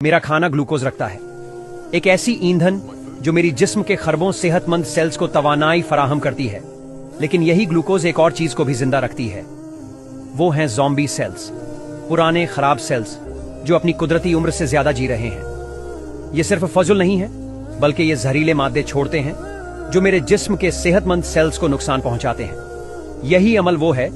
मेरा खाना ग्लूकोज रखता है, एक ऐसी ईंधन जो मेरी जिस्म के खरबों सेहतमंद सेल्स को तवानाई फराहम करती है। लेकिन यही ग्लूकोज एक और चीज को भी जिंदा रखती है, वो हैं ज़ॉम्बी सेल्स, पुराने खराब सेल्स जो अपनी कुदरती उम्र से ज्यादा जी रहे हैं। ये सिर्फ फजुल नहीं है, बल्कि ये जहरीले मादे छोड़ते हैं जो मेरे जिस्म के सेहतमंद सेल्स को नुकसान पहुंचाते हैं। यही अमल वो है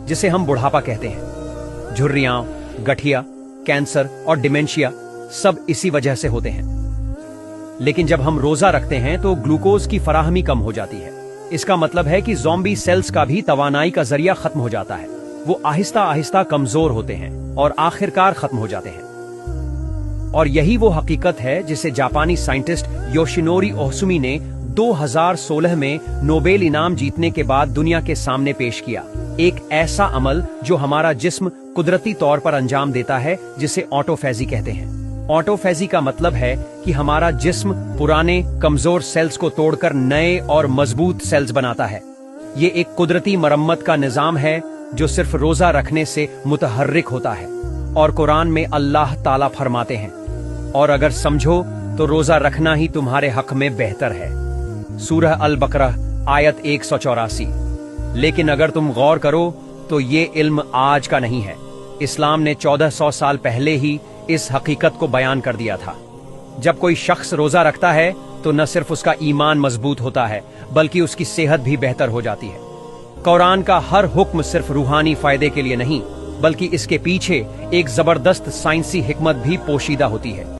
जिसे हम बुढ़ापा कहते हैं। झुर्रियां, गठिया, कैंसर और डिमेंशिया सब इसी वजह से होते हैं। लेकिन जब हम रोजा रखते हैं तो ग्लूकोज की फराहमी कम हो जाती है। इसका मतलब है कि ज़ॉम्बी सेल्स का भी तवानाई का जरिया खत्म हो जाता है। वो आहिस्ता आहिस्ता कमजोर होते हैं और आखिरकार खत्म हो जाते हैं। और यही वो हकीकत है जिसे जापानी साइंटिस्ट योशिनोरी ओहसुमी ने 2016 में नोबेल इनाम जीतने के बाद दुनिया के सामने पेश किया। एक ऐसा अमल जो हमारा जिस्म कुदरती तौर पर अंजाम देता है, जिसे ऑटोफेजी कहते हैं। ऑटोफेजी का मतलब है कि हमारा जिस्म पुराने कमजोर सेल्स को तोड़कर नए और मजबूत सेल्स बनाता है। ये एक कुदरती मरम्मत का निजाम है जो सिर्फ रोजा रखने से मुतहर्रिक होता है। और कुरान में अल्लाह ताला फरमाते हैं, और अगर समझो तो रोजा रखना ही तुम्हारे हक में बेहतर है। सूरह अल बकरह आयत 184। लेकिन अगर तुम गौर करो तो ये इल्म आज का नहीं है। इस्लाम ने 1400 साल पहले ही इस हकीकत को बयान कर दिया था। जब कोई शख्स रोजा रखता है तो न सिर्फ उसका ईमान मजबूत होता है, बल्कि उसकी सेहत भी बेहतर हो जाती है। कुरान का हर हुक्म सिर्फ रूहानी फायदे के लिए नहीं, बल्कि इसके पीछे एक जबरदस्त साइंसी हिकमत भी पोशीदा होती है।